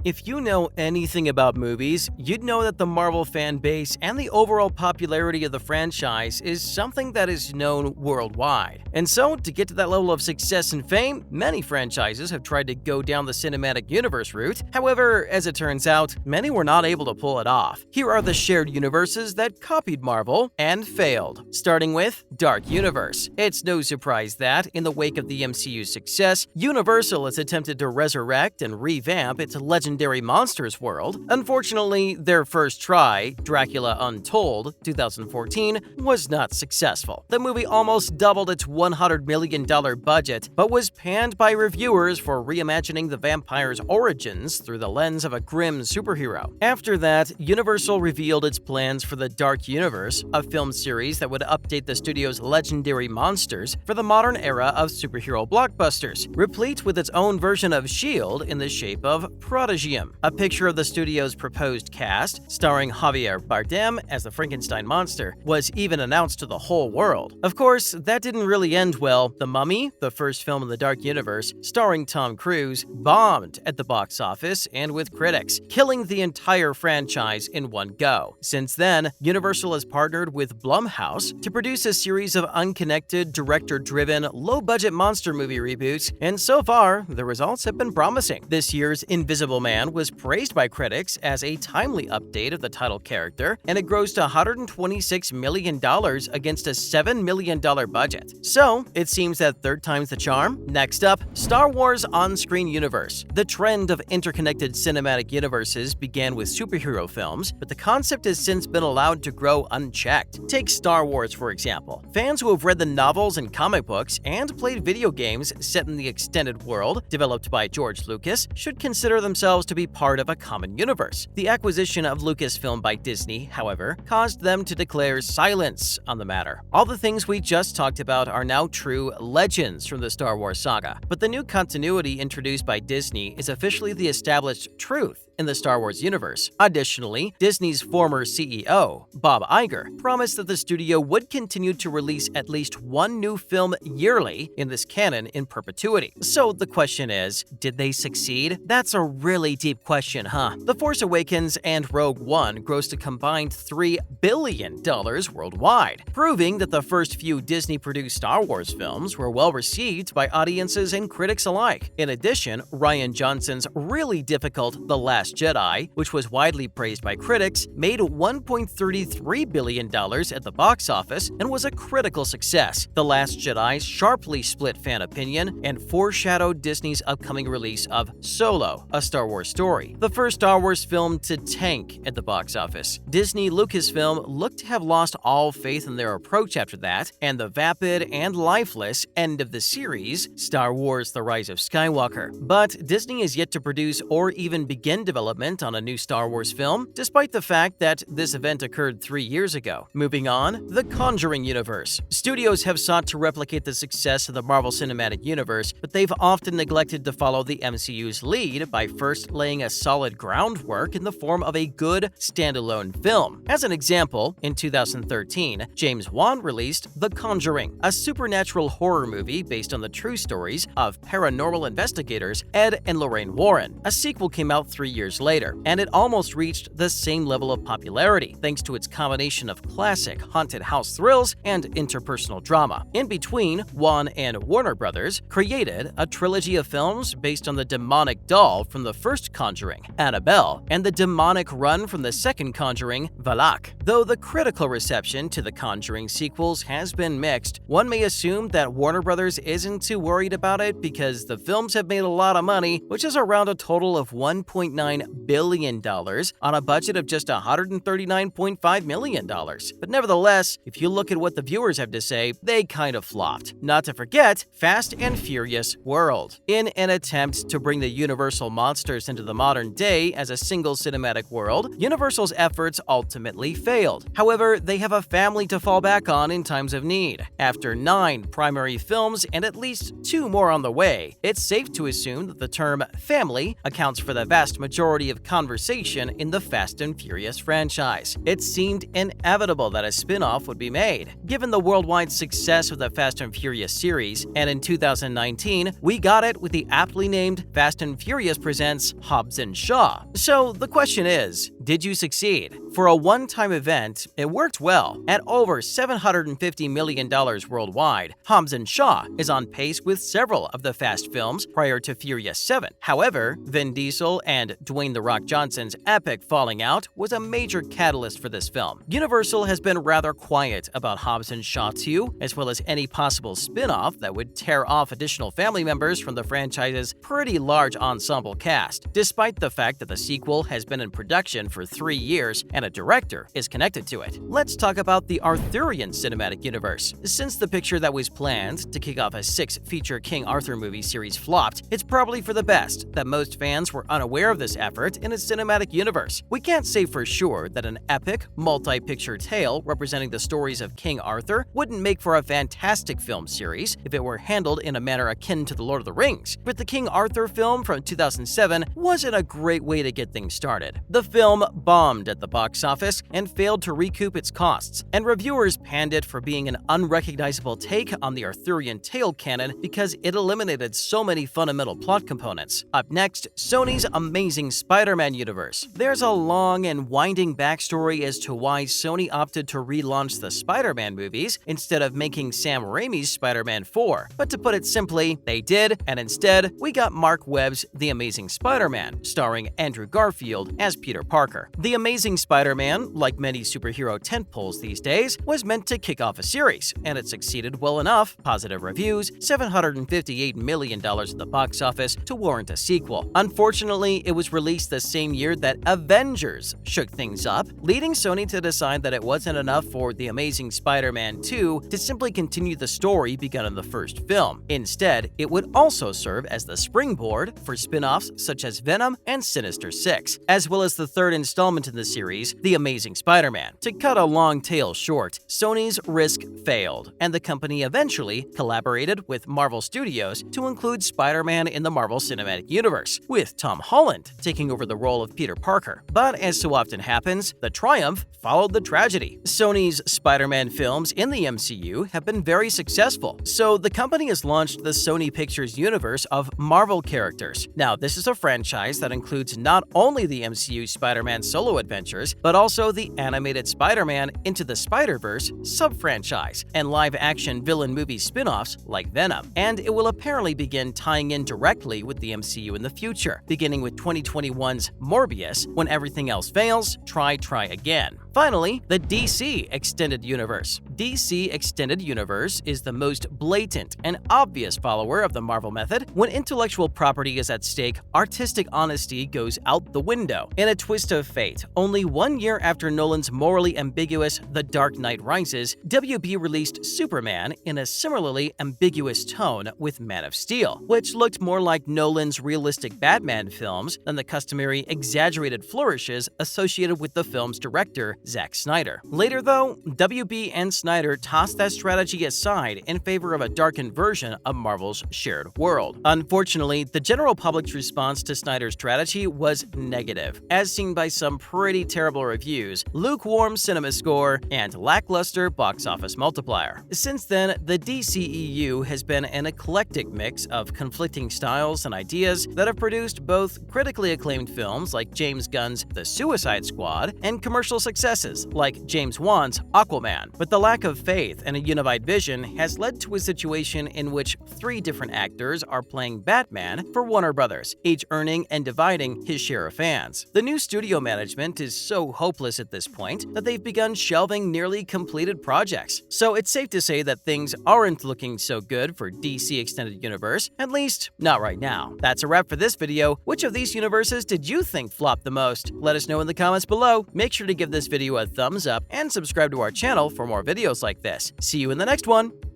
If you know anything about movies, you'd know that the Marvel fan base and the overall popularity of the franchise is something that is known worldwide. And so, to get to that level of success and fame, many franchises have tried to go down the cinematic universe route. However, as it turns out, many were not able to pull it off. Here are the shared universes that copied Marvel and failed. Starting with Dark Universe. It's no surprise that, in the wake of the MCU's success, Universal has attempted to resurrect and revamp its legendary monsters world. Unfortunately, their first try, Dracula Untold, 2014, was not successful. The movie almost doubled its $100 million budget, but was panned by reviewers for reimagining the vampire's origins through the lens of a grim superhero. After that, Universal revealed its plans for the Dark Universe, a film series that would update the studio's legendary monsters for the modern era of superhero blockbusters, replete with its own version of S.H.I.E.L.D. in the shape of Prodigy. A picture of the studio's proposed cast, starring Javier Bardem as the Frankenstein monster, was even announced to the whole world. Of course, that didn't really end well. The Mummy, the first film in the Dark Universe, starring Tom Cruise, bombed at the box office and with critics, killing the entire franchise in one go. Since then, Universal has partnered with Blumhouse to produce a series of unconnected, director-driven, low-budget monster movie reboots, and so far, the results have been promising. This year's Invisible Man was praised by critics as a timely update of the title character, and it grossed $126 million against a $7 million budget. So, it seems that third time's the charm. Next up, Star Wars on-screen universe. The trend of interconnected cinematic universes began with superhero films, but the concept has since been allowed to grow unchecked. Take Star Wars, for example. Fans who have read the novels and comic books and played video games set in the extended world developed by George Lucas should consider themselves to be part of a common universe. The acquisition of Lucasfilm by Disney, however, caused them to declare silence on the matter. All the things we just talked about are now true legends from the Star Wars saga, but the new continuity introduced by Disney is officially the established truth in the Star Wars universe. Additionally, Disney's former CEO, Bob Iger, promised that the studio would continue to release at least one new film yearly in this canon in perpetuity. So the question is, did they succeed? That's a really deep question, huh? The Force Awakens and Rogue One grossed a combined $3 billion worldwide, proving that the first few Disney-produced Star Wars films were well received by audiences and critics alike. In addition, Rian Johnson's really difficult The Last Jedi, which was widely praised by critics, made $1.33 billion at the box office and was a critical success. The Last Jedi sharply split fan opinion and foreshadowed Disney's upcoming release of Solo, a Star Wars story, the first Star Wars film to tank at the box office. Disney Lucasfilm looked to have lost all faith in their approach after that, and the vapid and lifeless end of the series, Star Wars: The Rise of Skywalker. But Disney is yet to produce or even begin development on a new Star Wars film, despite the fact that this event occurred 3 years ago. Moving on, the Conjuring universe. Studios have sought to replicate the success of the Marvel Cinematic Universe, but they've often neglected to follow the MCU's lead by first laying a solid groundwork in the form of a good standalone film. As an example, in 2013, James Wan released The Conjuring, a supernatural horror movie based on the true stories of paranormal investigators Ed and Lorraine Warren. A sequel came out 3 years later, and it almost reached the same level of popularity thanks to its combination of classic haunted house thrills and interpersonal drama. In between, Wan and Warner Brothers created a trilogy of films based on the demonic doll from the first Conjuring, Annabelle, and the demonic run from the second Conjuring, Valak. Though the critical reception to the Conjuring sequels has been mixed, one may assume that Warner Brothers isn't too worried about it because the films have made a lot of money, which is around a total of $1.9 billion on a budget of just $139.5 million. But nevertheless, if you look at what the viewers have to say, they kind of flopped. Not to forget Fast and Furious World. In an attempt to bring the Universal monsters into the modern day as a single cinematic world, Universal's efforts ultimately failed. However, they have a family to fall back on in times of need. After 9 primary films and at least 2 more on the way, it's safe to assume that the term family accounts for the vast majority of conversation in the Fast and Furious franchise. It seemed inevitable that a spin-off would be made, given the worldwide success of the Fast and Furious series, and in 2019, we got it with the aptly named Fast and Furious Presents Universe, Hobbs and Shaw. So the question is, did you succeed? For a one-time event, it worked well. At over $750 million worldwide, Hobbs and Shaw is on pace with several of the Fast films prior to Furious 7. However, Vin Diesel and Dwayne "The Rock" Johnson's epic falling out was a major catalyst for this film. Universal has been rather quiet about Hobbs and Shaw 2, as well as any possible spin-off that would tear off additional family members from the franchise's pretty large ensemble cast, despite the fact that the sequel has been in production for 3 years and a director is connected to it. Let's talk about the Arthurian cinematic universe. Since the picture that was planned to kick off a 6-feature King Arthur movie series flopped, it's probably for the best that most fans were unaware of this effort in its cinematic universe. We can't say for sure that an epic, multi-picture tale representing the stories of King Arthur wouldn't make for a fantastic film series if it were handled in a manner akin to The Lord of the Rings, but the King Arthur film from 2007 wasn't a great way to get things started. The film bombed at the box office and failed to recoup its costs, and reviewers panned it for being an unrecognizable take on the Arthurian tale canon because it eliminated so many fundamental plot components. Up next, Sony's amazing Spider-Man universe. There's a long and winding backstory as to why Sony opted to relaunch the Spider-Man movies instead of making Sam Raimi's Spider-Man 4. But to put it simply, they did, and instead, we got Mark Webb's The Amazing Spider-Man, starring Andrew Garfield as Peter Parker. The Amazing Spider-Man, like many superhero tentpoles these days, was meant to kick off a series, and it succeeded well enough, positive reviews, $758 million at the box office to warrant a sequel. Unfortunately, it was released the same year that Avengers shook things up, leading Sony to decide that it wasn't enough for The Amazing Spider-Man 2 to simply continue the story begun in the first film. Instead, it would also serve as the springboard for spin-offs such as Venom and Sinister Six, as well as the third installment in the series, The Amazing Spider-Man. To cut a long tale short, Sony's risk failed, and the company eventually collaborated with Marvel Studios to include Spider-Man in the Marvel Cinematic Universe, with Tom Holland taking over the role of Peter Parker. But as so often happens, the triumph followed the tragedy. Sony's Spider-Man films in the MCU have been very successful, so the company has launched the Sony Pictures universe of Marvel characters. Now, this is a franchise that includes not only the MCU Spider-Man solo adventures, but also the animated Spider-Man Into the Spider-Verse sub-franchise and live-action villain movie spin-offs like Venom. And it will apparently begin tying in directly with the MCU in the future, beginning with 2021's Morbius. When everything else fails, try again. Finally, the DC Extended Universe. DC Extended Universe is the most blatant and obvious follower of the Marvel method. When intellectual property is at stake, artistic honesty goes out the window. In a twist of fate, only 1 year after Nolan's morally ambiguous The Dark Knight Rises, WB released Superman in a similarly ambiguous tone with Man of Steel, which looked more like Nolan's realistic Batman films than the customary exaggerated flourishes associated with the film's director, Zack Snyder. Later, though, WB and Snyder tossed that strategy aside in favor of a darkened version of Marvel's shared world. Unfortunately, the general public's response to Snyder's strategy was negative, as seen by some pretty terrible reviews, lukewarm cinema score, and lackluster box office multiplier. Since then, the DCEU has been an eclectic mix of conflicting styles and ideas that have produced both critically acclaimed films like James Gunn's The Suicide Squad and commercial successes like James Wan's Aquaman. But the lack of faith and a unified vision has led to a situation in which 3 different actors are playing Batman for Warner Brothers, each earning and dividing his share of fans. The new studio management is so hopeless at this point that they've begun shelving nearly completed projects. So it's safe to say that things aren't looking so good for DC Extended Universe, at least not right now. That's a wrap for this video. Which of these universes did you think flopped the most? Let us know in the comments below. Make sure to give this video a thumbs up and subscribe to our channel for more videos like this. See you in the next one!